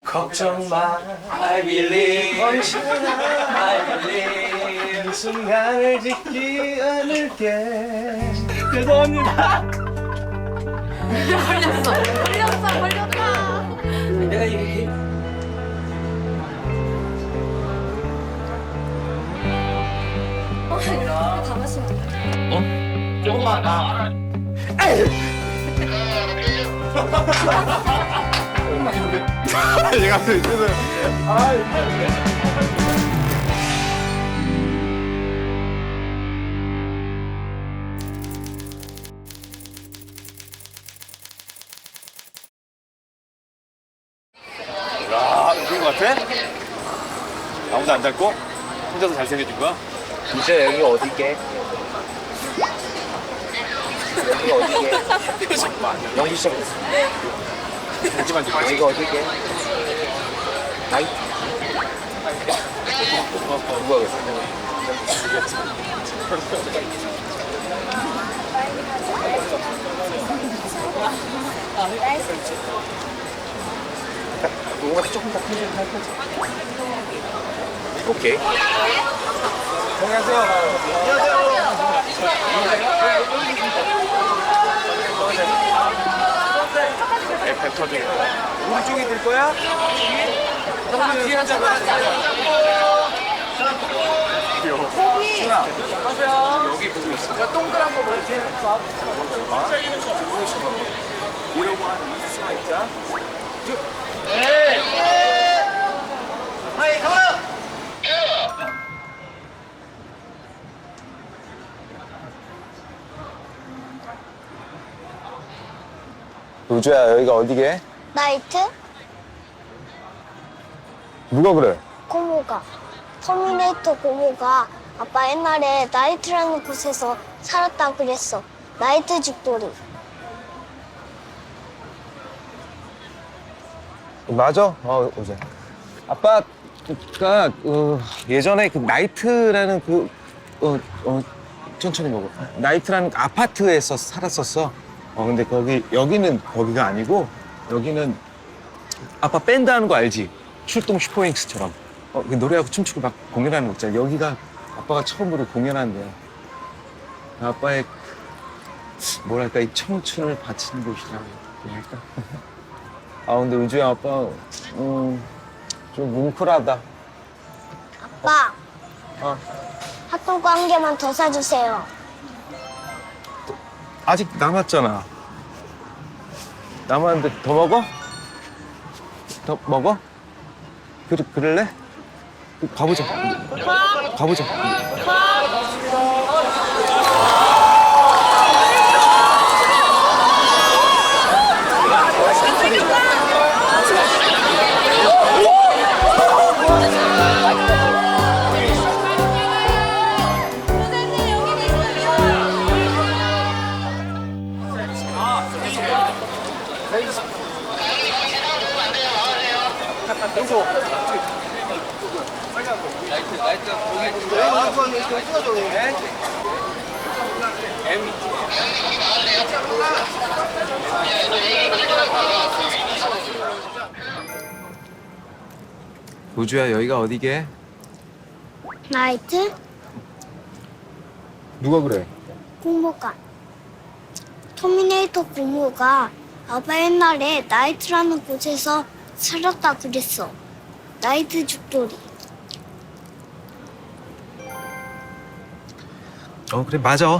걱정 마 I believe I believe 이 순간을 짓기 않을게 죄송합니다 걸렸다. 내가 이렇게 다 마시면 조금만 나 얘가 있으면 야, 웃긴 것 같아? 아무도 안 닮고? 혼자서 잘생겨진 거야? 이제 여기 어디게? 여기 어디게? 연기 시작했어 하지만 지금 여기가 어디게? 나이 누가 그랬어? 이거보다 조금 더 큰지 할 거지. 오케이. 안녕하세요. 에펠 터진 거. 우리 쪽에 들 거야? 뒤에 한 잔. 귀여워. 여기 보고 있어. 동그란 거 뭐지? 이러고 한 20수가 있자. 하이, 가라! 우주야, 여기가 어디게? 나이트? 누가 그래? 고모가. 터미네이터 고모가 아빠 옛날에 나이트라는 곳에서 살았다 그랬어. 나이트 죽돌이. 맞아. 우주야. 아빠가 예전에 그 나이트라는 천천히 먹어. 나이트라는 아파트에서 살았었어. 근데 여기는 거기가 아니고 여기는 아빠 밴드 하는 거 알지? 출동 슈퍼윙스처럼. 그 노래하고 춤추고 막 공연하는 거 있잖아. 여기가 아빠가 처음으로 공연한 데야. 아빠의 뭐랄까 이 청춘을 바치는 곳이라고 할까? 근데 우주야 아빠 좀 뭉클하다. 아빠, 어. 핫도그 한 개만 더 사주세요. 아직 남았잖아. 남았는데 더 먹어? 더 먹어? 그럴래? 가보자. 가보자. 우주야 여기가 어디게? 나이트? 누가 그래? 고모가. 터미네이터 고모가 아빠 옛날에 나이트라는 곳에서 살았다 그랬어. 나이트 죽돌이. 그래 맞아.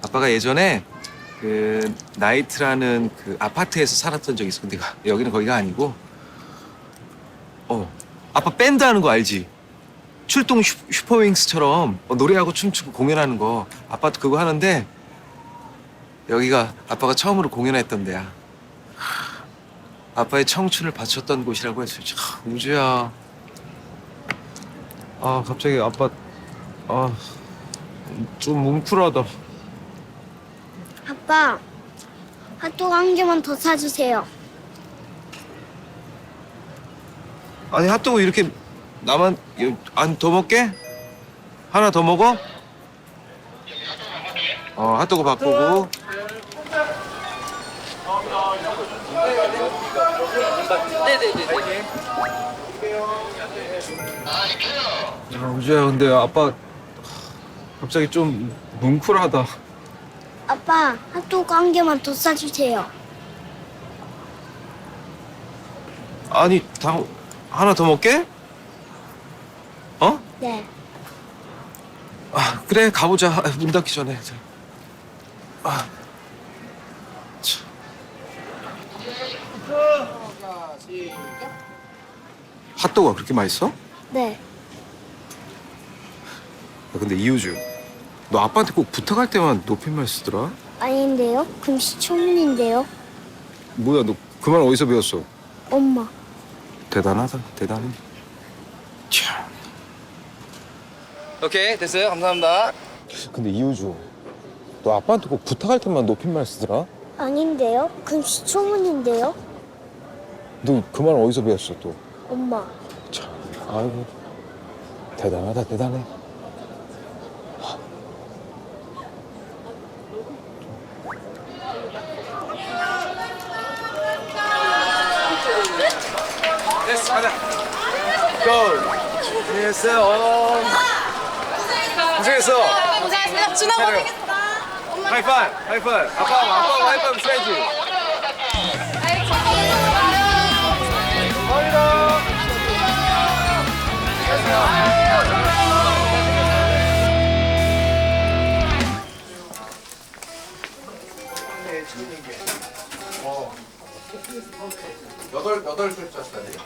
아빠가 예전에 그 나이트라는 그 아파트에서 살았던 적이 있어. 근데 여기는 거기가 아니고. 아빠 밴드 하는 거 알지? 출동 슈퍼윙스처럼 노래하고 춤추고 공연하는 거. 아빠도 그거 하는데 여기가 아빠가 처음으로 공연했던 데야. 아빠의 청춘을 바쳤던 곳이라고 해서 참 우주야. 갑자기 아빠 좀 뭉클하다. 아빠, 핫도그 한 개만 더 사주세요. 아니 핫도그 이렇게 나만 더 먹게? 하나 더 먹어? 핫도그 바꾸고. 야, 우주야, 근데 아빠 갑자기 좀 뭉클하다. 아빠, 핫도그 한 개만 더 사주세요. 아니, 하나 더 먹게? 어? 네. 아, 그래, 가보자. 문 닫기 전에. 아. 참. 핫도그가 그렇게 맛있어? 야, 네. 근데 이우주, 너 아빠한테 꼭 부탁할 때만 높임말 쓰더라? 아닌데요? 금시초문인데요? 뭐야, 너 그 말 어디서 배웠어? 엄마. 대단하다, 대단해. 참. 오케이, 됐어요. 감사합니다. 근데 이우주, 너 아빠한테 꼭 부탁할 때만 높임말 쓰더라? 아닌데요? 금시초문인데요? 너 그 말 어디서 배웠어, 또? 엄마. 참, 아이고, 대단하다, 대단해. 됐어, 가자. 고! 됐어요. 고생했어. 고생했습니다. 준아 고생했어. 하이파이브, 하이파이브. 아빠하고 하이파이브 쳐야지. 여덟 글자짜리.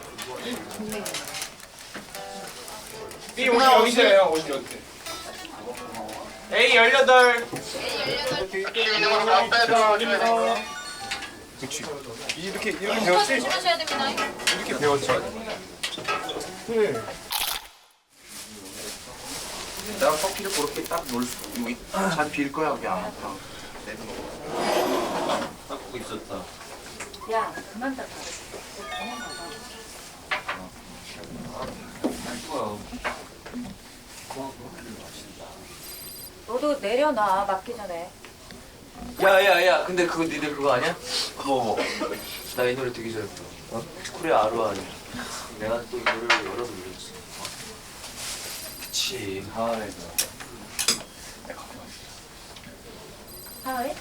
B 50이세요, 50. A 18. 그렇지. 이렇게 배웠지? 조심하셔야 됩니다. 이렇게 배웠지. 그래. 내가 커피를 그렇게 딱 놓을 수 여기 잘 빌 거야 여기 안 아파. 야, 그만 닫아. 너도 내려놔, 맞기 전에. 야야야 근데 그거 니들 그거 아니야? 뭐? 나 이 노래 되게 잘 불러. 쿠레 아루아루. 내가 또 이 노래를 여러 번 불렀지. 그치 하와이에서. 하와이?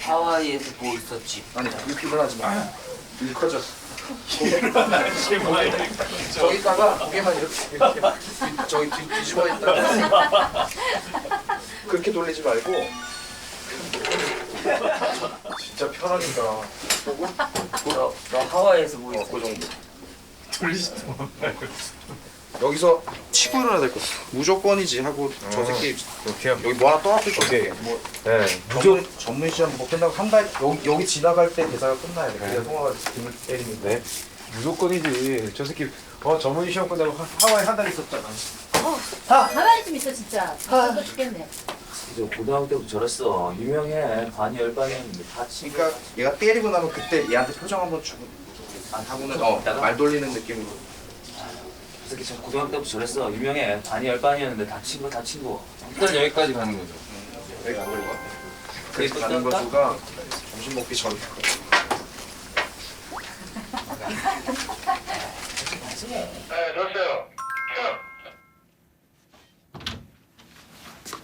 하와이에서 뭐 있었지? 아니 이렇게 일어나지 마. 일 커졌어. 저기다가 고개만 이렇게 저기 뒤집어 있다가 그렇게 돌리지 말고 진짜 편하니까 너 하와이에서 뭐 있었지? 그 정도 돌리지도 여기서 치고 일어나야 될 것 같아. 무조건이지 하고 저 새끼 여기 뭐 하나 떠왔을 때 뭐 전문 시험 뭐 끝나고 한 달 여기 지나갈 때 대사가 끝나야 돼. 그래야 통화가 등을 때리는데 무조건이지. 저 새끼 전문의 시험 끝나고 하와이 한 달 있었잖아. 가만히 좀 있어, 진짜. 또 죽겠네. 저 고등학교 때부터 저랬어. 유명해. 반이 열반이었는데 다 치고. 그러니까 얘가 때리고 나면 그때 얘한테 표정 한번 주고 하고는 말 돌리는 느낌으로. 저 새끼 저 고등학교 때부터 저랬어. 유명해. 반이 열반이었는데 다 치고 다 치고. 일단 여기까지 가는 거죠. 여기 안 걸려. 그래서 가는 거수가 점심 먹기 전에.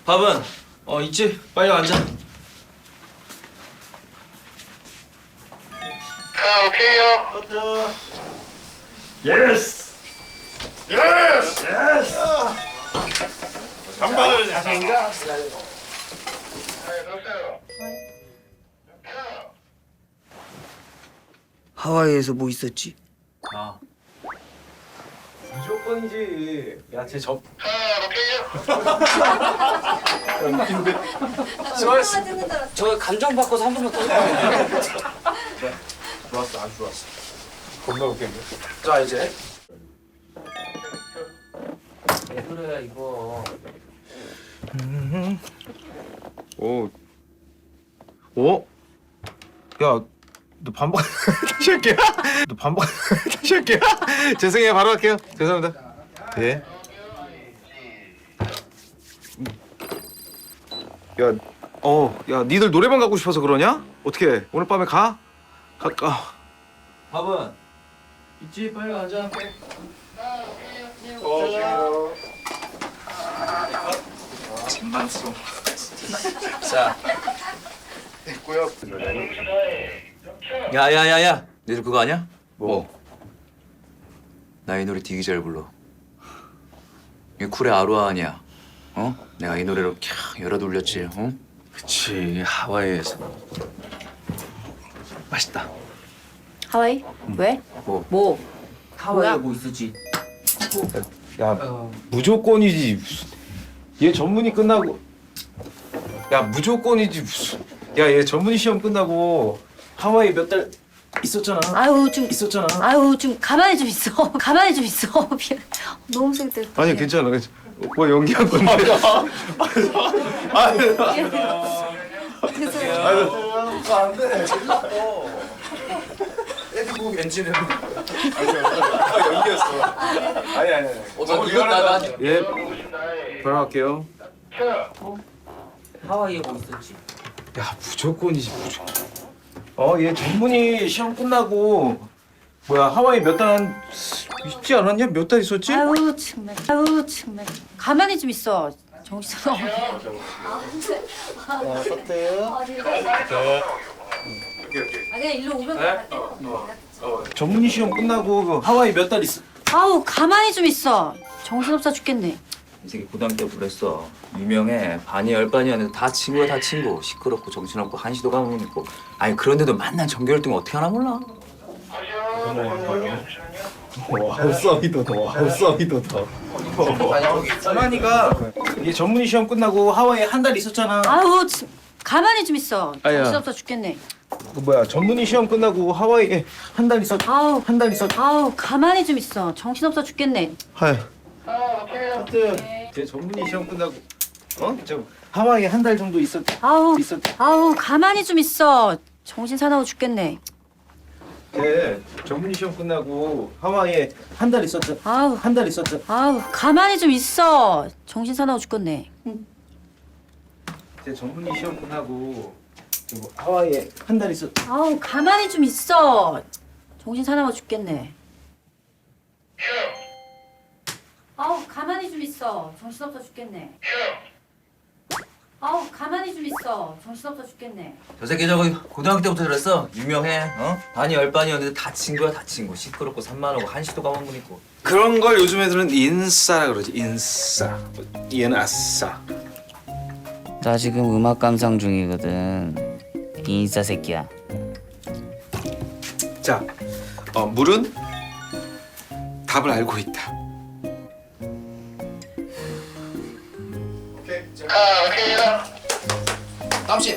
밥은? 있지? 빨리 앉아. 하와이에서 뭐 있었지? 무조건이지. 야, 쟤 저 감정 바꿔서 한 번만 더 해봐. 좋았어, 아주 좋았어. 겁나 웃겠네. 자 이제 왜 그래 이거. 오. 오? 야, 너 반복 다시 할게요. 너 반복 다시 할게요. 죄송해요. 바로 할게요. 죄송합니다. 예. 야, 야, 니들 노래방 가고 싶어서 그러냐? 어떻게? 오늘 밤에 가? 가까. 밥은? 있지? 빨리 가자. 장난스러워. 자. 됐고요. 야야야야. 니들 그거 아냐? 뭐? 나 이 노래 되게 잘 불러. 이게 쿨의 아로하 아니야. 어? 내가 이 노래로 캬 열어 돌렸지. 어? 그치 하와이에서. 맛있다. 하와이? 왜? 뭐? 뭐? 하와이에 뭐야? 뭐 있었지? 야 무조건이지. 무슨. 얘 전문의 끝나고. 야 무조건이지 무슨. 야 얘 전문의 시험 끝나고 하와이 몇 달 있었잖아. 아유 좀 있었잖아. 아유 좀 가만히 좀 있어. 가만히 좀 있어. 미안. 너무 쓸데없다. 아니 괜찮아. 뭐 연기한 건데. 애드국 엔진은 연기였어. 아니. 너 이거 나가. 예. 바로 할게요. 하와이에 뭐 있었지? 야 무조건이지 무조건. 얘 전문의 시험 끝나고 뭐야 하와이 몇 달 있지 않았냐? 몇 달 있었지? 아유 정말. 아유 정말. 가만히 좀 있어. 정신 없어. 아니 일로 오면 갈게. 전문의 시험 끝나고 그 하와이 몇 달 있어? 아우 가만히 좀 있어. 정신없어 죽겠네. 이 새끼 고등학교 때 그랬어. 유명해. 반이 열반이었는데 다 친구야 다 친구. 시끄럽고 정신없고 한시도 가문 있고. 아니 그런데도 만난 정규1등 어떻게 하나 몰라. 와우성이도 더 와우성이도 더. 서만이가 얘 전문의 시험 끝나고 하와이에 한 달 있었잖아. 아우 가만히 좀 있어. 아야. 정신없어 죽겠네. 그 뭐야 전문의 시험 끝나고 하와이에 한 달 있었. 아우 한 달 있었. 아우 가만히 좀 있어. 정신없어 죽겠네. 하이. 제 전문의 시험 끝나고 저 하와이에 한 달 정도 있었. 아우 가만히 좀 있어. 정신 사나워 죽겠네. 제 전문의 시험 끝나고 하와이에 한 달 있었죠. 아우 한 달 있었죠. 아우 가만히 좀 있어. 정신 사나워 죽겠네. 제 전문의 시험 끝나고 하와이에 한 달 있었. 아우 가만히 좀 있어. 정신 사나워 죽겠네. 아우 가만히 좀 있어. 정신없어 죽겠네. 아우 가만히 좀 있어. 정신없어 죽겠네. 저 새끼 저거 고등학교 때부터 그랬어. 유명해. 어? 반이 열반이었는데 다 친구야 다 친구. 시끄럽고 산만하고 한시도 가문 있고. 그런 걸 요즘 애들은 인싸라 그러지. 인싸. 얘는 아싸. 나 지금 음악 감상 중이거든. 인싸 새끼야. 자, 물은 답을 알고 있다. 다음 씨.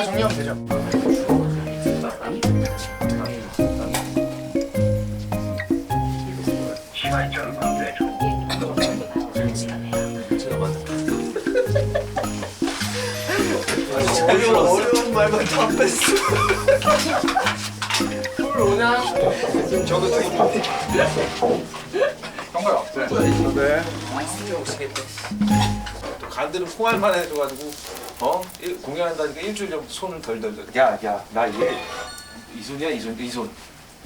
정리하면 되죠. 어려운 말만 다 뺐어. 지금 저도 형가요. 네. 또 간들은 콩알만 해줘가지고 공연한다니까 일주일 전부터 손을 덜덜덜. 야야 나 얘 이손이야 이손.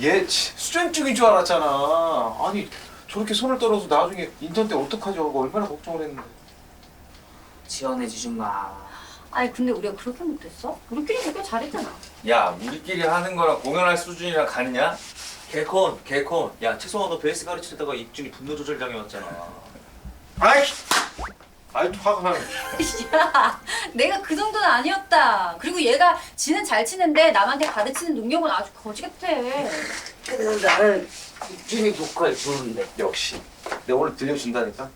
얘 수전증인 줄 알았잖아. 아니 저렇게 손을 떨어서 나중에 인턴 때 어떡하지 하고 얼마나 걱정을 했는데. 지원해주지 마. 아니 근데 우리가 그렇게 못했어? 우리끼리 되게 잘했잖아. 야 우리끼리 하는 거랑 공연할 수준이랑 같냐? 개콘. 야 최성원 너 베이스 가르치다가 입준이 분노 조절 당해왔잖아. 아이 화가 나네. 야, 내가 그 정도는 아니었다. 그리고 얘가 지는 잘 치는데 남한테 가르치는 능력은 아주 거지 같아. 나는 입준이 보컬 좋은데. 역시 내가 오늘 들려준다니까.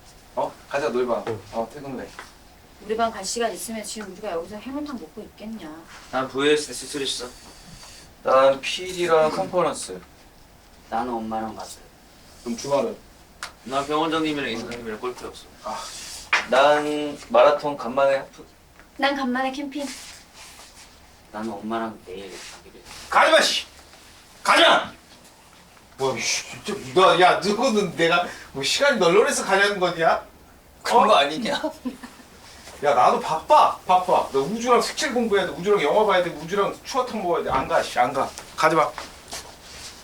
가자 놀봐. 퇴근해. 우리 반 갈 시간 있으면 지금 우리가 여기서 해물탕 먹고 있겠냐. 난 VS 시술이 있어. 난 PD랑 컨퍼런스. 나는 엄마랑 갔어. 그럼 주말은? 난 병원장님이랑 이사장님이랑 골프였어. 난 마라톤 간만에 하프. 난 간만에 캠핑. 나는 엄마랑 내일 가기로 했어. 가지마 씨. 가자. 뭐 진짜 너야 누구는 내가 뭐 시간이 널널해서 가냐는 거냐? 그런 거 아니냐? 야 나도 바빠. 너 우주랑 색칠 공부해야 돼. 우주랑 영화 봐야 돼. 우주랑 추어탕 먹어야 돼. 안 가. 안 가. 가지 마.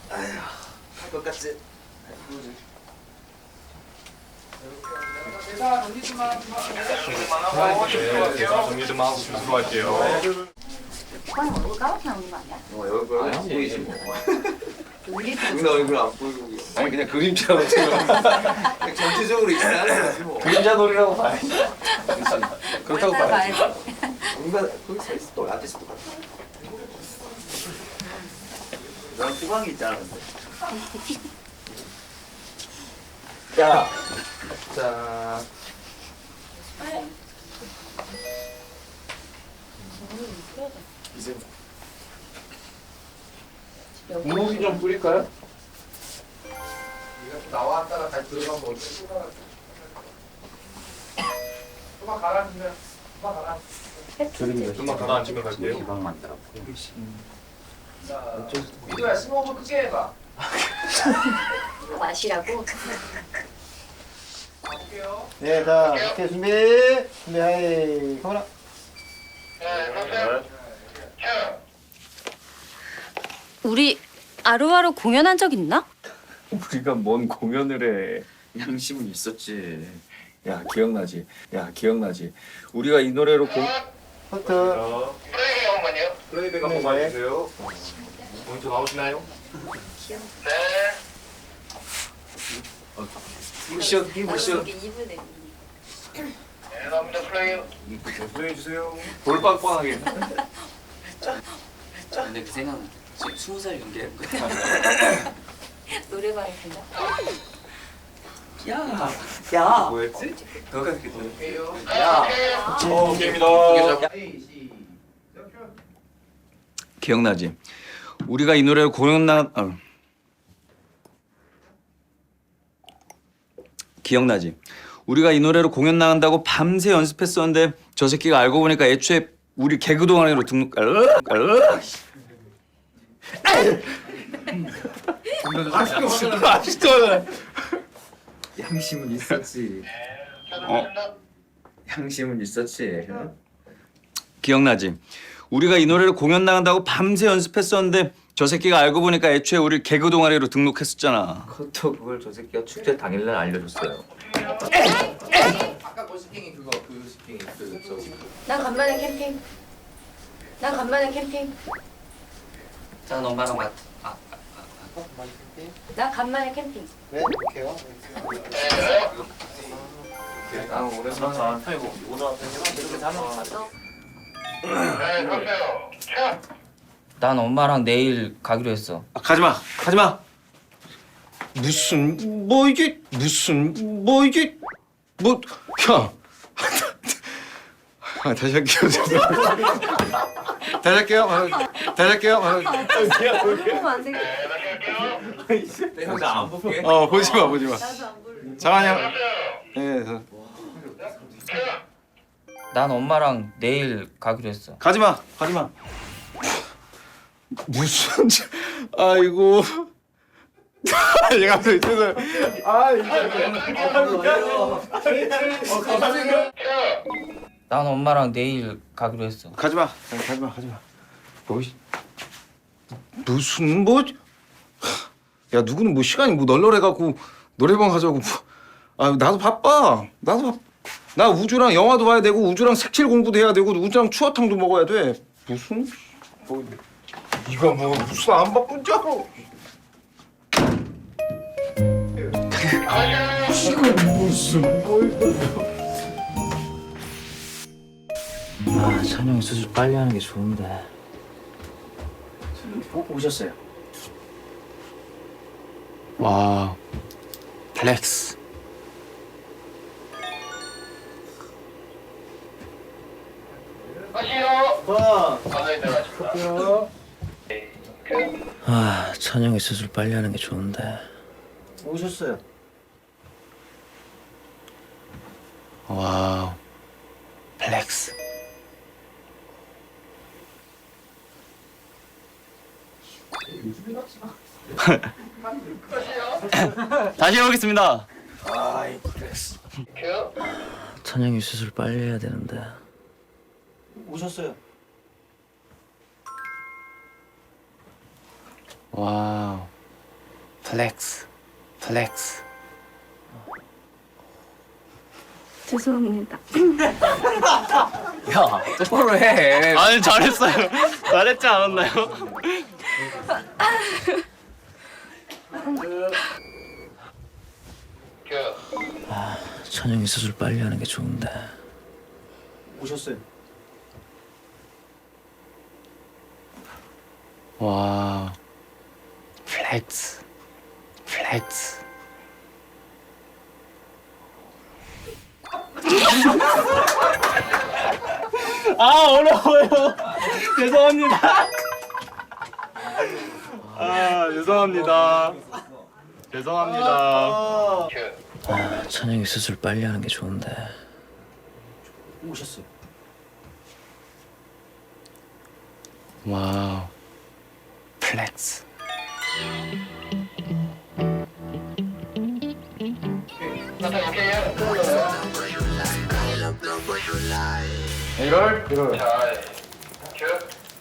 할 것 같지? 정리 좀 하고 들어갈게요. 오빠는 얼굴 까맣게 나오는 거 아니야? 여기 안 보이지 뭐. 울릴 내 얼굴 안 보이고. 아니 그냥 그림자로 찍어. 전체적으로 있는 거지 뭐. 그림자 놀이라고 봐야지. 그렇다고 봐야지. 뭔가 거기 서 있어 또 앉아 있어 똑같아. 난 후광이 있잖아. 야, 자. 이제 무기 좀 뿌릴까요? 나왔다가 다시 들어가면 어떻게 좀만 가라앉으면 좀만 가라. 좀만 가라앉으면 갈게요. 기방 만들어. 미도야 스모브 크게 해봐. 마시라고? 볼게요. 네, 자, 오케이, 준비, 하이, 카메라. 우리 아루아루 공연한 적 있나? 우리가 뭔 공연을 해. 양심은 있었지. 야 기억나지? 우리가 이 노래로 하트. 플레이백 한번 봐주세요. 모니터 나오시나요? 미션 플레이해주세요. 볼빵빵하게. 근데 그 생각은 지금 20살 연기할 거야. 노래방에 간다. 야. 뭐였지? 너가 그렇게 오케이입니다. 기억나지? 우리가 이 노래를 공연 기억나지? 우리가 이 노래로 공연 나간다고 밤새 연습했었는데 저 새끼가 알고 보니까 애초에 우리 개그 동아리로 등록. 아직도 양심은 있었지. 양심은 있었지. 기억나지? 우리가 이 노래를 공연 나간다고 밤새 연습했었는데 저 새끼가 알고 보니까 애초에 우리 개그 동아리로 등록했었잖아. 그것도 그걸 저 새끼가 축제 당일날 알려줬어요. 아까 그 스핑이 그거 그 스핑이 난 간만에 캠핑. 난 엄마랑 난 간만에 캠핑. 네, 오케이요. 아 오랜만에 아이고 난 엄마랑 내일 가기로 했어. 가지마. 무슨 뭐 이게 뭐 형. 다시 할게요. 그러면 안 되겠다. 나안 볼게. 보지 마. 나도 안 부를래. 잠깐만요. 예, 난 엄마랑 내일 가기로 했어. 가지마. 무슨 아이고. 얘가 갑자기 죄송해요. 난 엄마랑 내일 가기로 했어. 가지마. 뭐지? 무슨 뭐? 야 누구는 뭐 시간이 뭐 널널해갖고 노래방 가자고. 나도 바빠. 나 우주랑 영화도 봐야 되고 우주랑 색칠 공부도 해야 되고 우주랑 추어탕도 먹어야 돼. 무슨? 뭐 이거 뭐 무슨 안 바쁜 줄 알아? 아, 찬영이 수술 빨리 하는 게 좋은데. 오셨어요. 와, 플렉스. 아, 찬영이 수술 빨리 하는 게 좋은데. 오셨어요. 와우, 플렉스. 다시 해보겠습니다. 찬영이 수술 빨리 해야 되는데. 오셨어요. 와우. 플렉스. 플렉스. 죄송합니다. 야, 똑바로 해. 아니, 잘했어요. 잘했지 않았나요? 찬영이 수술 빨리 하는 게 좋은데. 오셨어요. 와우. 플렉스. 플렉스. 아, 어려워요. 죄송합니다. 아, 죄송합니다. 죄송합니다. 찬영이 수술 빨리 하는 게 좋은데. 오셨어요. 와우. 플렉스.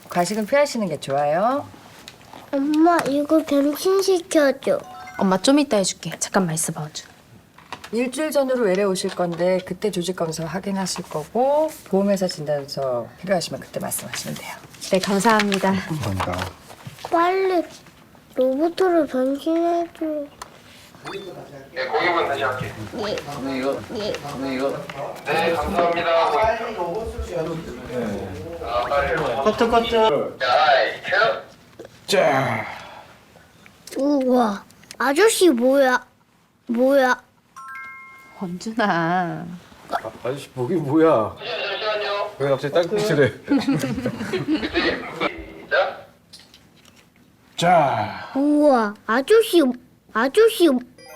과식은 피하시는 게 좋아요. 엄마, 이거 변신시켜줘. 엄마 좀 이따 해줄게. 잠깐만 있어봐, 어주. 일주일 전으로 외래 오실 건데 그때 조직 검사 확인하실 거고 보험회사 진단서 필요하시면 그때 말씀하시면 돼요. 네, 감사합니다. 빨리 로봇으로 변신해줘. 네, 고객분 다시 할게요. 네, 감사합니다. 아, 빨리. 커트. 자, 우와, 아저씨 뭐야? 뭐야? 원준아. 아저씨, 보기 뭐야? 잠시만요. 왜 갑자기 딸꾹질해? 시작. 우와, 아저씨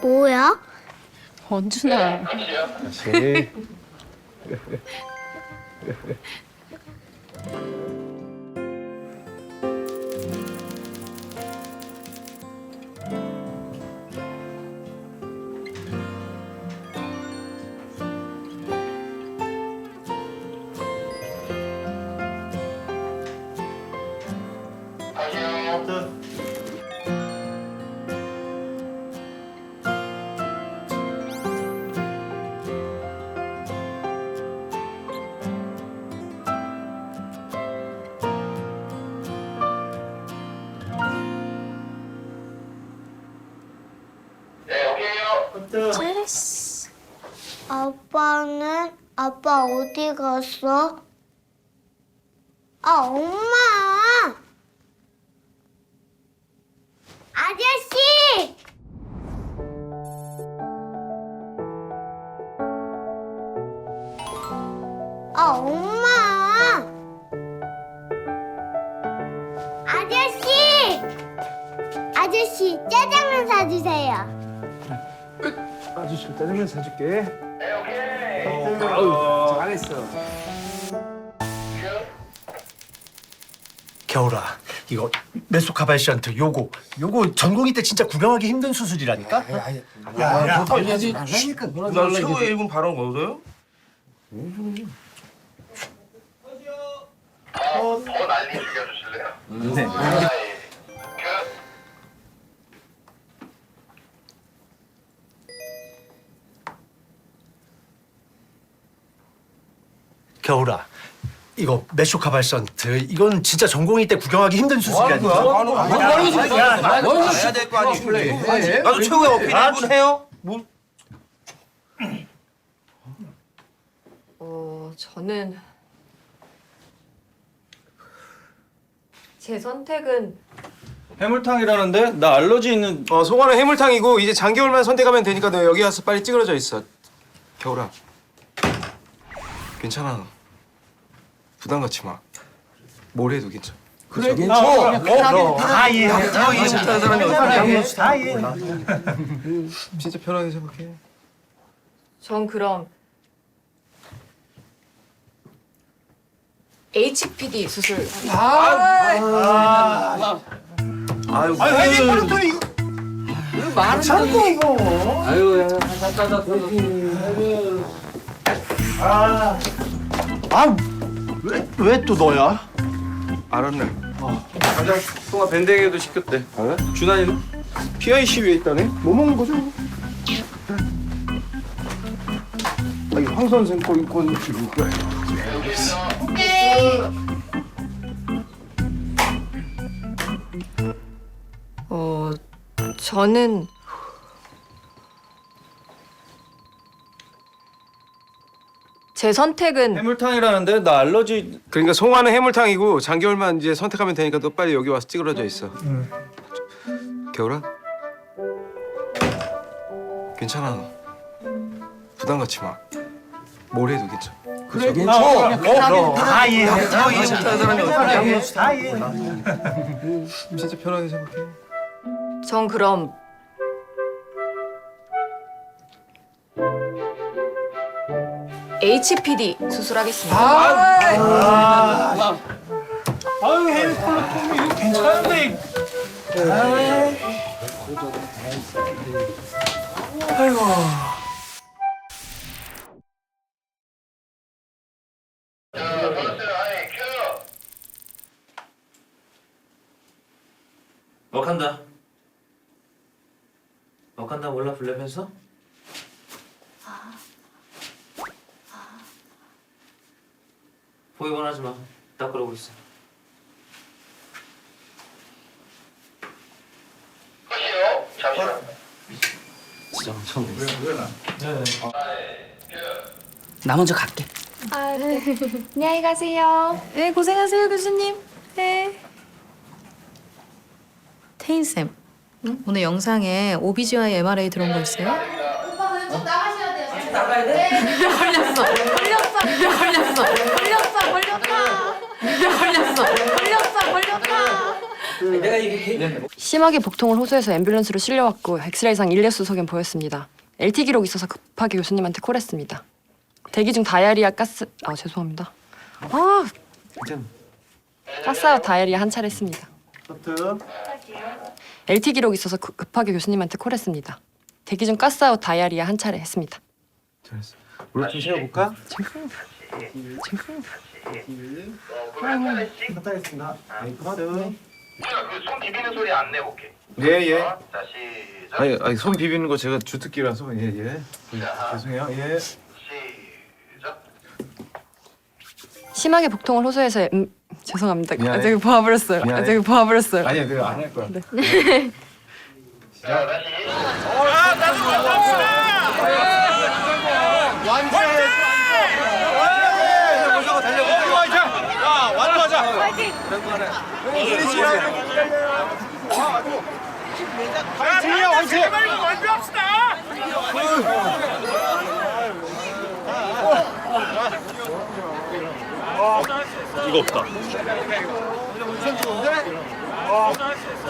뭐야? 원준아. 다시. 네, 오케이요. 잘했어. 아빠 어디 갔어? 아, 엄마! 아저씨! 아, 엄마! 아저씨! 아저씨, 짜장면 사주세요. 아저씨 짜장면 사줄게. 네, 오케이. 아우, 잘했어. 겨울아, 이거 메소카발시안트 요거 전공의 때 진짜 구경하기 힘든 수술이라니까. 야, 나 최후의 1분 발언 거둬요? 더 난리 죽여주실래요? 네. 겨울아, 이거 메쇼카발산트 이건 진짜 전공의 때 구경하기 힘든 수술이라니까. 해야 될 거 아니에요? 나도 최후의 어필 1분 해요? 저는 제 선택은 해물탕이라는데? 나 알러지 있는. 송아는 해물탕이고 이제 장기홀만 선택하면 되니까 너 여기 와서 빨리 찌그러져 있어. 겨울아, 괜찮아. 부담 갖지 마. 뭘 해도 괜찮아. 그래, 다 이해해. 다 이해 못하는 사람이 다 이해. 진짜 편하게 생각해. 전 그럼 HPD 수술. 아유, 해물탕 이거. 말은 이거. 아유, 야, 왜 또 너야? 알았네. 가장 동아 밴댕이도 시켰대. 아, 그래? 준환이는? PI 시위에 있다네? 뭐 먹는 거죠? 아니 황 선생 거 이건 누구야? 저는 제 선택은 해물탕이라는데 나 알러지. 그러니까 송화는 해물탕이고 장겨울만 이제 선택하면 되니까 너 빨리 여기 와서 찌그러져 있어. 겨울아? 괜찮아. 부담 갖지 마. 뭘 해도 괜찮아. 그래 다 이해해. 다 이해해. 진짜 편하게 생각해. 전 그럼 HPD 수술하겠습니다. 아유 헤어스타일러 이거 괜찮은데. 와칸다. 와칸다 몰라 블랙팬서? 포기만 하지 마. 딱 그러고 있어. 끝이요. 잠시만. 진짜 엄청 나 먼저 갈게. 아, 네. 안녕히 가세요. 네, 고생하세요, 교수님. 네. 태인쌤, 오늘 영상에 OBGY MRA 들어온 거 있어요? 오빠는 좀 나가셔야 돼요. 나가야 돼? 걸렸어. 내가 이게 심하게 복통을 호소해서 앰뷸런스로 실려왔고 엑스레이상 일례수 소견 보였습니다. LT 기록 있어서 급하게 교수님한테 콜했습니다. 대기 중 다이아리아 가스... 죄송합니다. 가스아웃 다이아리아 한 차례 했습니다. LT 기록 있어서 급하게 교수님한테 콜했습니다. 대기 중 가스아웃 다이아리아 한 차례 했습니다. 잘했어. 무릎 좀 세워볼까? 부탁드리겠습니다. 그손 비비는 소리 안 내볼게. 예. 자, 시작. 아니 손 비비는 거 제가 주특기라서 예. 죄송해요. 예. 시작. 심하게 복통을 호소해서 죄송합니다. 미안해. 제가 봐버렸어요. 미안해. 제가 봐버렸어요. 아니야 그거 안 할 거야. 자, 다시. 이거 없다.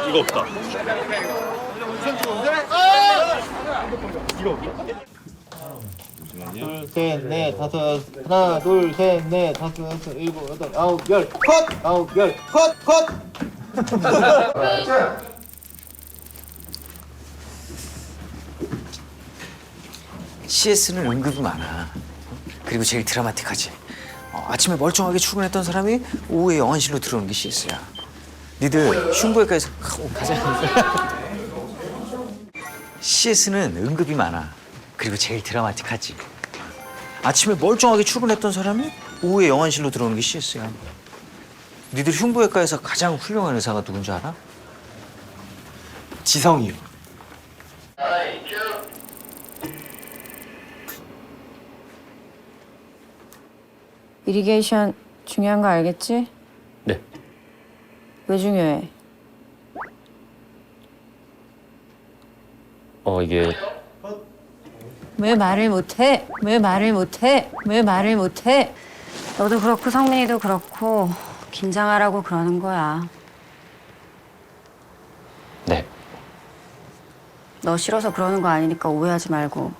이거 없다. 둘, 셋, 넷, 다섯. 하나, 둘, 셋, 넷, 다섯, 여섯, 일곱, 여덟, 아홉, 열. 컷! 아홉, 열. 컷! CS는 은근히 많아. 그리고 제일 드라마틱하지. 아침에 멀쩡하게 출근했던 사람이 오후에 영안실로 들어오는 게 CS야. 니들 흉부외과에서 가자. CS는 응급이 많아. 그리고 제일 드라마틱하지. 아침에 멀쩡하게 출근했던 사람이 오후에 영안실로 들어오는 게 CS야. 니들 흉부외과에서 가장 훌륭한 의사가 누군지 알아? 지성이요. 이리게이션 중요한 거 알겠지? 네. 왜 중요해? 이게 왜 말을 못해? 너도 그렇고 성민이도 그렇고 긴장하라고 그러는 거야. 네. 너 싫어서 그러는 거 아니니까 오해하지 말고.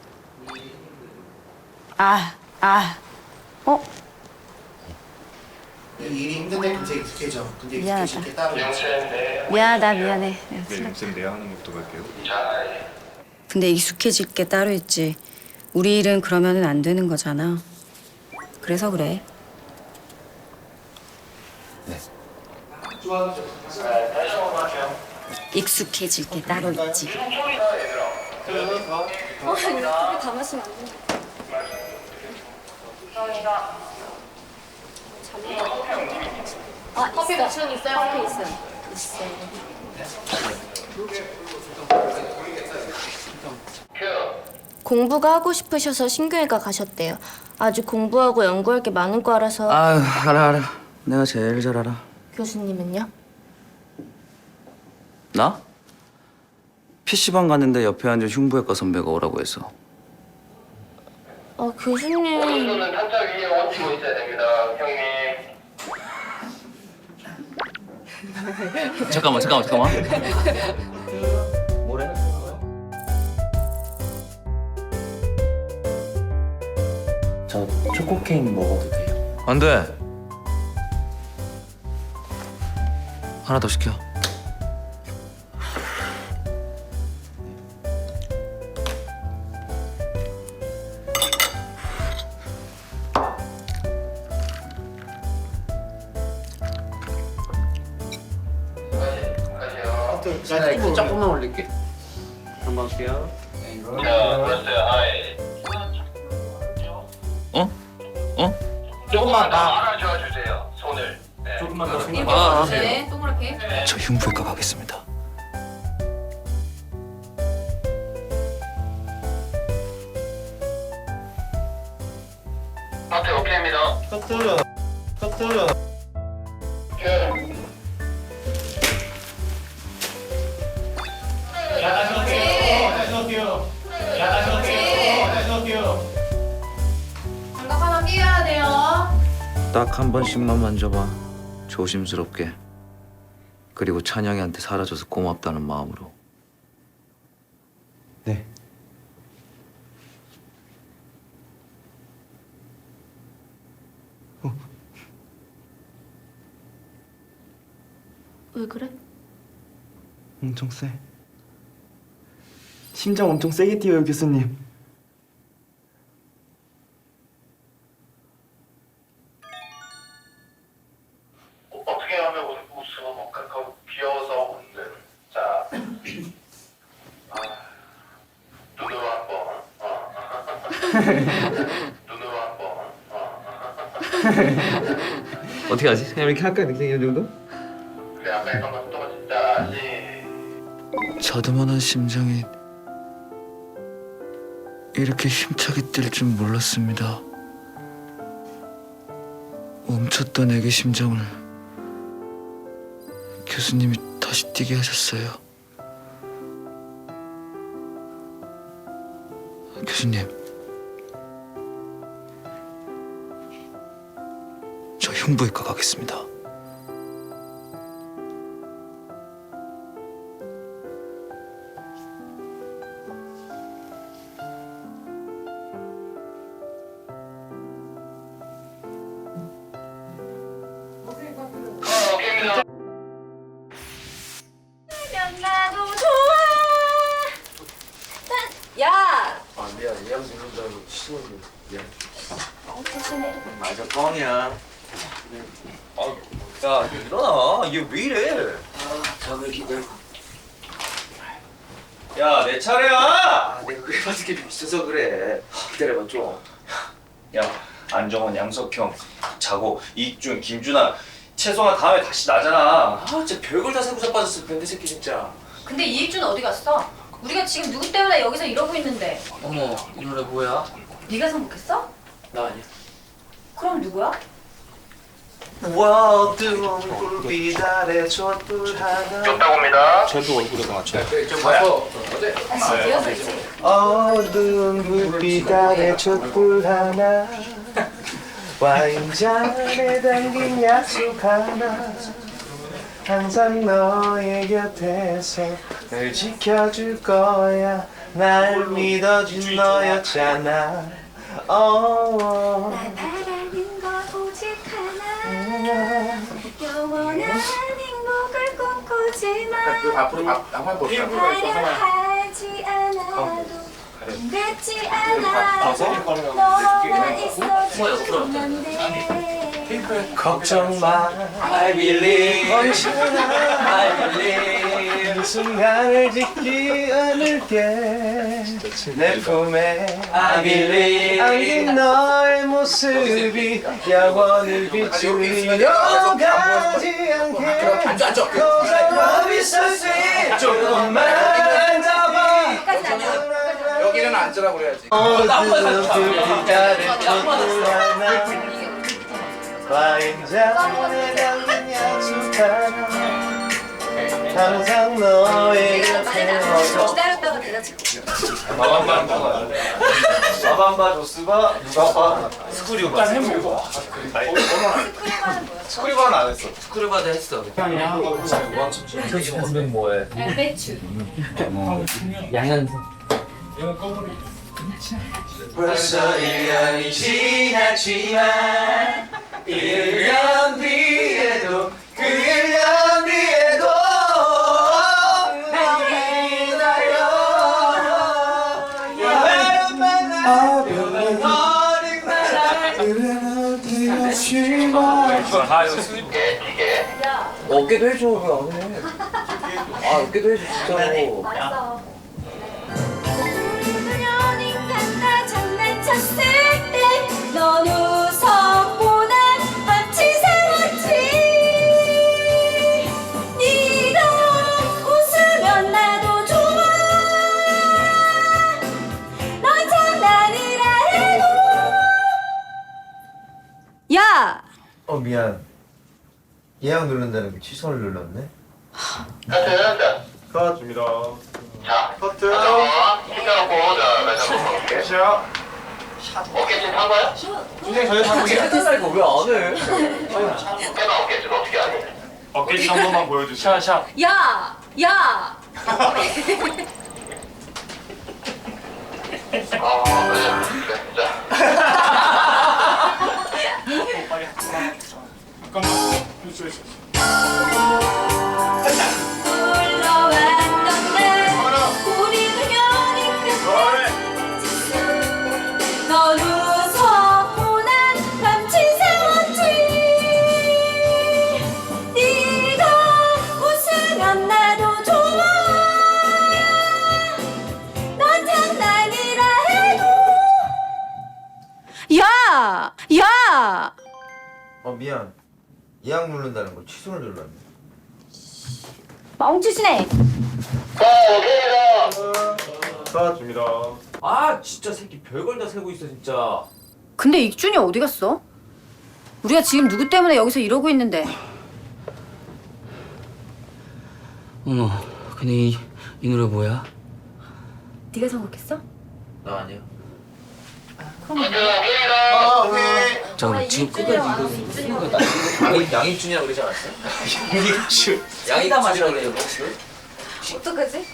일이 힘든데 굉장히 익숙해져. 근데 미안하다. 익숙해질 게 따로 있지. 미안해. 쌤 내가 하는 것도 갈게요. 근데 익숙해질 게 따로 있지. 우리 일은 그러면은 안 되는 거잖아. 그래서 그래. 익숙해질 게 따로 있지. 이거 다 마시면 안 돼. 커피 마시는 있어요? 커피 있어요. 공부가 하고 싶으셔서 신교회가 가셨대요. 아직 공부하고 연구할 게 많은 거라서. 아, 알아. 내가 제일 잘 알아. 교수님은요? 나? PC방 갔는데 옆에 앉은 흉부외과 선배가 오라고 해서. 교수님. 오른손은 탄자 위에 얹히고 있어야 됩니다, 형님. 잠깐만. 뭐래? 저 초코 케이크 먹어도 돼요? 안 돼. 하나 더 시켜. 조금만 올릴게. 한번 할게요. 자, 그렇어요. 아이. 조금만 더 알아줘 주세요. 손을. 네. 조금만 더 손. 네, 동그랗게. 저 흉부외과 가겠습니다. 앞에 오케이입니다. 커트. 장갑 하나 끼워야 돼요. 딱 한 번씩만 만져봐. 조심스럽게. 그리고 찬영이한테 사라져서 고맙다는 마음으로. 네. 왜 그래? 엄청 세. 심장 엄청 세게 뛰어요, 교수님. 어떻게 하면 웃어? 귀여워서 웃는. 자. 눈으로 한 번. 눈으로 한 번. 어떻게 하지? 그냥 이렇게 할까? 이 정도? 그래, 아까 했던 거 똑같이 따라하지. 자그마한 심장이 이렇게 힘차게 뛸 줄 몰랐습니다. 멈췄던 애기 심장을 교수님이 다시 뛰게 하셨어요. 교수님, 저 흉부외과 가겠습니다. 오케이입니다. 나도 좋아. 야, 미안. 이양 죽는 줄 알고 치워줘. 미안. 조심해. 맞아, 뻥이야. 야, 일어나. 얘 왜 이래? 잠을 기다려. 야, 내 차례야! 내가 그래 받을 게 좀 있어서 그래. 기다려봐, 좀. 야, 안정원, 양석형, 자고, 이익준, 김준아, 최송아 다음에 다시 나잖아. 진짜 별걸 다 사고 자빠졌어, 변태 새끼 진짜. 근데 이익준 어디 갔어? 우리가 지금 누구 때문에 여기서 이러고 있는데. 어머, 이 노래 뭐야? 네가 선곡했어? 나 아니야. 그럼 누구야? 어두운 불빛 아래 촛불 하나. 좋다고입니다. 쟤도 얼굴에 맞춰. 좀 봐서 뒤에서 있지. 어두운 불빛 아래 촛불 하나. 와인잔에 담긴 약속 하나. 항상 너의 곁에서 널 지켜줄 거야. 날 믿어준 너였잖아. 날 바라는 거 오직 하나. 영원한 행복을 꿈꾸지만 앞으로 나만 더. 화려하지 않아도 같지 않아 너만 있어주면 돼 걱정 마 I believe I believe 이 순간을 짓기 않을게 내 품에 I believe 안긴 너의 모습이 영원히 비추며 가지 않게 너가 있었지 조금만 더봐 여기는 앉으라고 그래야지. 와인잔에 담긴 약속하나 항상 너의 곁에 기다렸다가 대답해 마밤바 조스바 누가바 스쿠리오바 스쿠리오바는 안 했어. 스크류바도 했어. 선배 뭐해? 배추 양현석. 벌써 1년이 지났지만 1년 뒤에도 그 1년 뒤에도 날 기다려 여름만 나면 어린 나라 어깨도 해줘 왜 안 해? 아 어깨도 해줘 진짜로. 알았어 그녀니까 장난쳤을 때 넌 웃었고 난 밤치 세웠지 네가 웃으면 나도 좋아 넌 장난이라 해도 야! 미안. 예약 누른다는 게 취소를 눌렀네. 컷입니다. 자, 커트. 힘내놓고 자, 다시 한번 볼게. 샷. 어깨진 한 거야? 선생님 저희 한국에 햇살이고 왜안 해? 해봐 어깨진 어떻게 하니? 어깨 한 번만 보여주세요. 샷. 야! 야! 그래. 잠깐만. 있어. 올라왔던 날 우리 그녀니 끝에 넌 웃었고 난 밤치 세웠지 네가 웃으면 나도 좋아 넌 장난이라 해도 야! 야! 미안. 예약 누른다는 거 취소를 눌렀네. 멍치시네 컷입니다. 아 진짜 새끼 별걸 다 세고 있어 진짜. 근데 익준이 어디 갔어? 우리가 지금 누구 때문에 여기서 이러고 있는데 어머 근데 이 노래 뭐야? 네가 선곡했어? 나 아니야. 잠깐만 지금 끝까지 이거 쓰는 거 양입준이라고 그러지 않았어요? 양입준 양입준이라고 그래요. 어떡하지?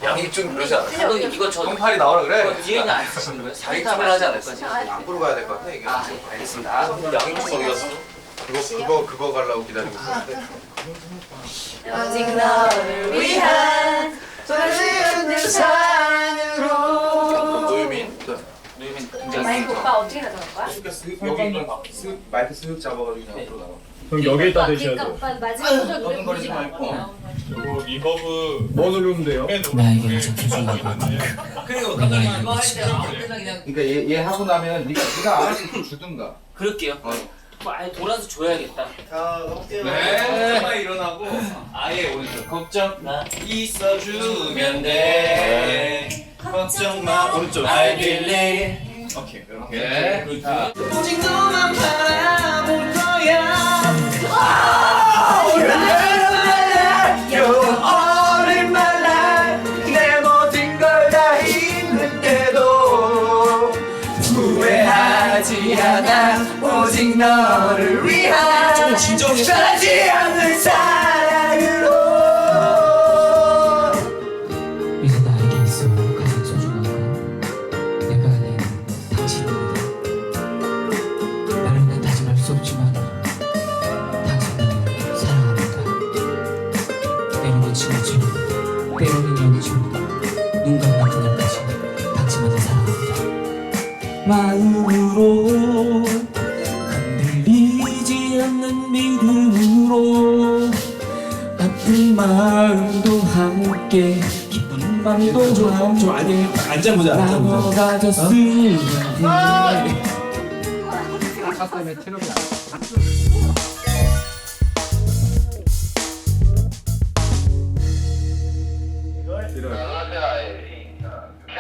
양입준 그러지 않았어요? 이거 저 형팔이 나오라 그래? 이거 뒤에는 안 쓰시는 거예요? 양입준을 하지 않았어요? 앞으로 가야 될 것 같아 이게. 알겠습니다. 양입준 어디 갔어? 그거 가려고 기다리고 있었는데. 오직 너를 위한 설레는 사랑으로 노유민. 마이크 오빠 어떻게 가져갈 거야? 여기 마이크 쓱 잡아가지고 앞으로 나가. 그럼 여기에다 오빠, 대셔야죠. 그러니까 오빠 마지막 소절 노래 부르지 말고. 그리고 리버브 뭐 누르면 돼요? 나에게 가장 소중하고 그러니까 얘 하고 나면 네가 알아서 좀 주든가. 그럴게요. 아예 돌아서 줘야겠다. 네. 정말 일어나고 아예 오른쪽 걱정 마 있어주면 돼. 걱정 마 오른쪽 I believe. 오케이 이렇게. 오직 너만 바라볼 거야. 영원을 말라 내 모든 걸 다 했는데도 후회하지 않아 오직 너를 위한 변하지 않는 사랑으로. 이제 나에게 있어 가장 소중한 건 내가 아닌 당신입니다. 나는 다짐할 수 없지만 당신을 사랑합니다. 때로는 친구지만 때로는 연이지만 눈 감는 그날까지 당신 마음으로 흔들리지 않는 믿음으로 아픈 마음도 함께 기쁜 밤도 좀 아니 앉아보자 나눠 가졌으면 해.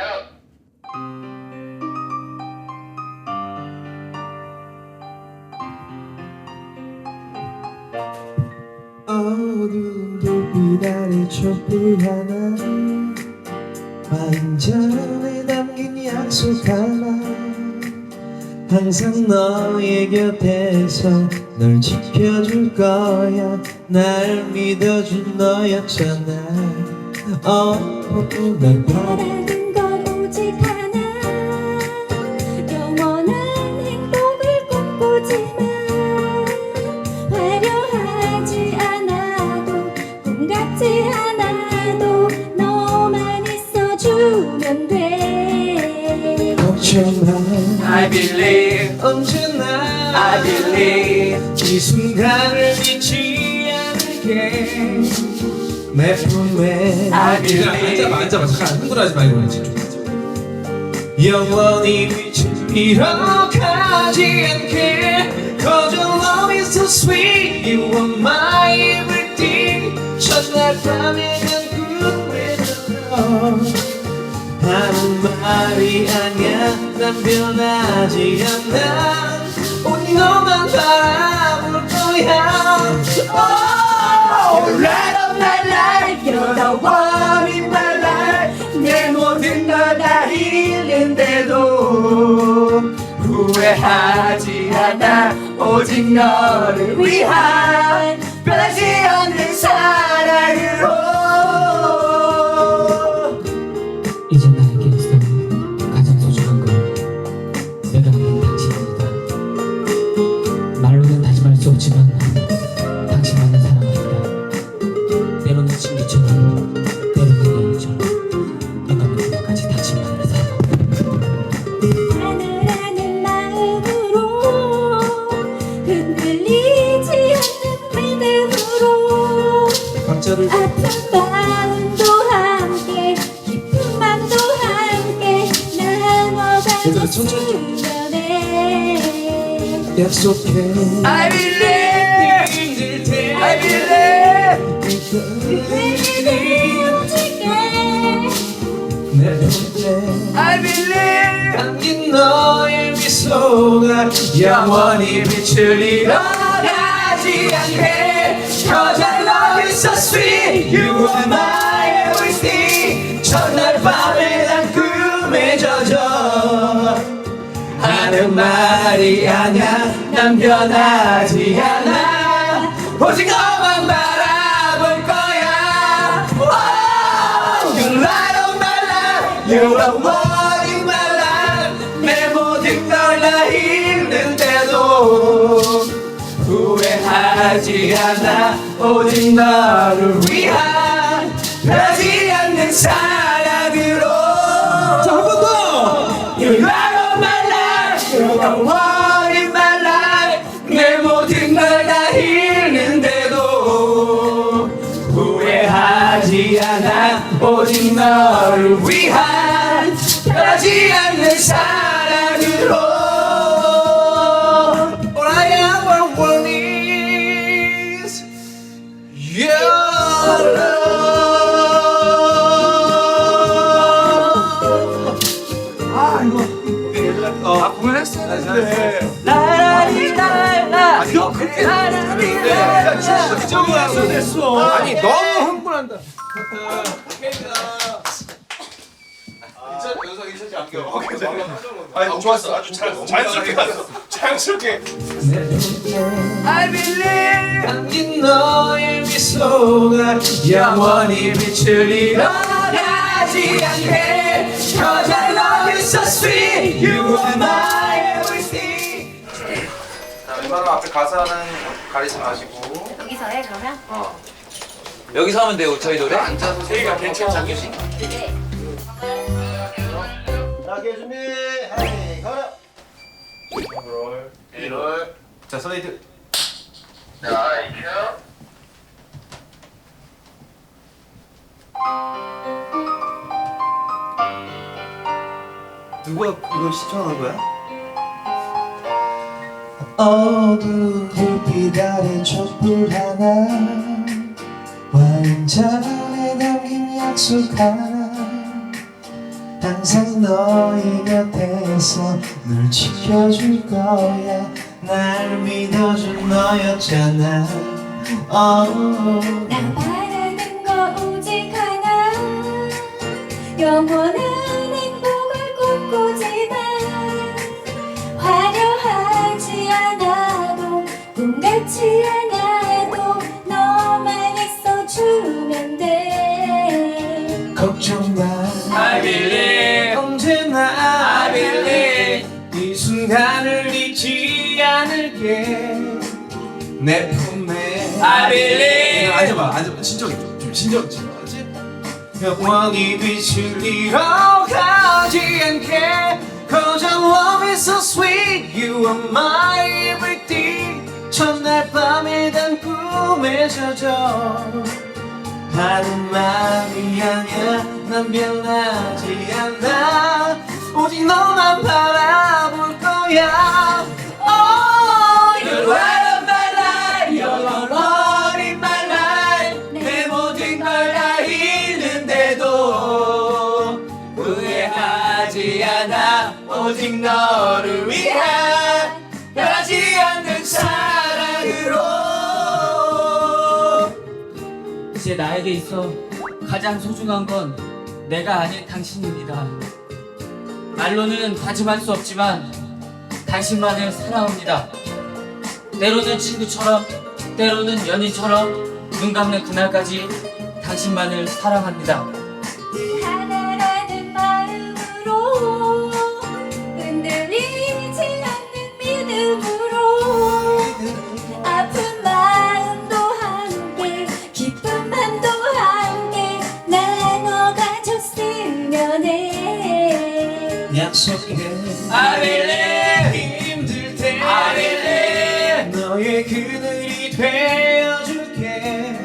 어두운 불빛 아래 촛불 하나 와인잔에 담긴 약속 하나 항상 너의 곁에서 널 지켜줄 거야 날 믿어준 너였잖아 날 바라는 건 오직 하나 영원한 행복을 꿈꾸지만 화려하지 않아도 꿈 같지 않아도 너만 있어주면 돼 걱정마 I believe 언제나 I believe 이 순간을 잊지 않을게 내 품에 I believe 앉아봐 잠깐 흥분하지 말고 영원히 빛을 잃어가지 않게 Cause your love is so sweet You are my everything 첫날 밤에 난 꿈에 들어 하는 말이 아니야 난 변하지 않아 오직 너만 바라볼 거야 Oh, light of my life, you're the one in my life. 내 모든 걸 다 잃는데도 후회하지 않아. 오직 너를 위한 변하지 않는 사랑으로. 이제 나에게 있어 가장 소중한 건 내가 아닌 당신이다 말로는 다시 말 수 없지만 당신만을 사랑한다 때로는 진리처럼 때로는 여우처럼 내가 마지막까지 당신만을 사랑한다 하늘하는 마음으로 흔들리지 않는 믿음으로 박자를 아픈 마음도 함께 기쁜 맘도 함께 나눠가졌으면 해 약속해 I believe I believe 오직해 내 품에 I believe 담긴 너의 미소가 영원히 빛을 잃어가지 않게 Cause I love you so sweet You are my everything 첫날 밤에 난 꿈에 젖어 하는 말이 아냐 난 변하지 않아 오직 너만 바라볼 거야 oh, You're light of my life You're the one in my life 내 모든 걸 다 잃는데도 후회하지 않아 오직 너를 위한 변하지 않는 사랑으로 자, 한 번 더! You're light of my life You're the one in my life 내 모든 걸 다 잃는데도 후회하지 않아 오직 너를 위한 변하지 않는 사랑으로 All I ever want is your love 아 이거 공연했어야 되는데 라라리라라 너 그렇게 했는데 야 진짜 그정이었어 됐어 아니 너무 흥분한다 아니 좋았어 아주 자연스럽게 갔어 자연스럽게 I believe 담긴 너의 미소가 영원히 빛을 잃어가지 않게 Cause I love you so sweet You are my everything 자, 왼발은 앞에 가사는 가리지 마시고. 여기서 해 그러면? 여기서 하면 돼요 저희 노래? 앉아서 저희가 괜찮죠? 네. 자, 게 준비. 헤이, 가라. 1월. 자, 슬레이트. 자, 이큐. 누가 이거 시청한 거야? 어두운 불빛 아래 촛불 하나 와인잔에 담긴 약속 하나 항상 너의 곁에서 널 지켜줄 거야 날 믿어준 너였잖아 나 바라는 거 오직 하나 영원한 행복을 꿈꾸지만 화려하지 않아도 꿈같지 않아도 너만 있어주면 돼 걱정 마 I believe 언제나 I believe 이 순간을 잊지 않을게 내 품에 I believe 앉아봐. 진정해. 좀 진정. 알았지? 영원히 빛을 잃어가지 않게 Cause your love is so sweet You are my everything 첫날 밤에 단 꿈에 젖어 하는 말이 아니야 난 변하지 않아 오직 너만 바라볼 거야 Oh, you're right of my life You're the Lord in my life 내 모든 걸 다 잃는데도 후회하지 않아 오직 너를 위한 변하지 않는 사랑으로 이제 나에게 있어 가장 소중한 건 내가 아닌 당신입니다. 말로는 다짐할 수 없지만 당신만을 사랑합니다. 때로는 친구처럼 때로는 연인처럼 눈 감는 그날까지 당신만을 사랑합니다. 하나라는 마음으로 흔들리지 않는 믿음으로 아픈 마음도 함께 기쁜 밤도 함께 나눠가졌으면 해 약속해 I believe 힘들 때 I believe 너의 그늘이 되어줄게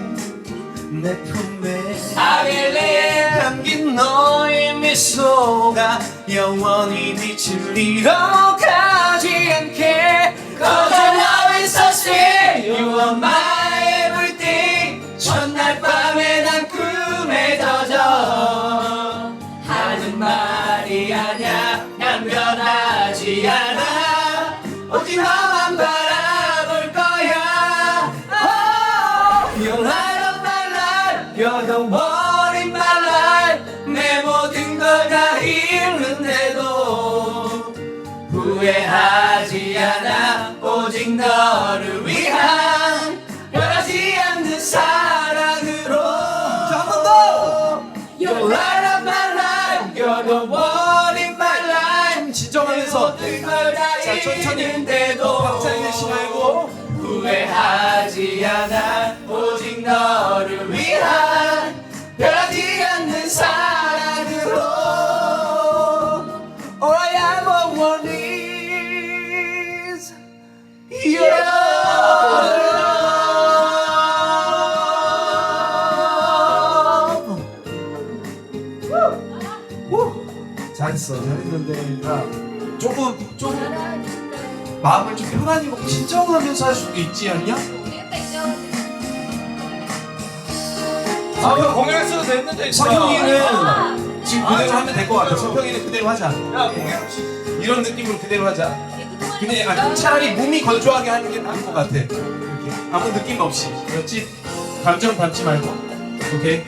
내 품에 I believe 담긴 너의 미소가 영원히 빛을 잃어가지 않게 Cause your love is so sweet You are my everything 첫날 밤에 난 꿈에 젖어 하는 말이 아냐 난 변하지 않아 오직 너만 바라볼 거야 Oh, you're light of my life You're the one in my life 내 모든 걸 다 잃는데도 후회하지 않아 오직 너를 위한 변하지 않는 사랑으로 한 번 더 You're light of my life You're the one in my life 진정하면서. 자, 천천히. 박자에 내쉬지 말고 후회하지 않아 오직 너를 위한 변하지 않는 사랑으로 All I ever want is your love 잘했어. 잘했는데. 야, 조금 마음을 좀 편안히 먹고 진정하면서 할 수도 있지 않냐? 아, 공연했어도 됐는데. 석영이는 지금 그대로 하면 될 것 같아. 석영이는 그대로 하자. 이런 느낌으로 그대로 하자. 근데 차라리 몸이 건조하게 하는 게 나을 것 같아. 이렇게 아무 느낌 없이. 그렇지? 감정 담지 말고. 오케이.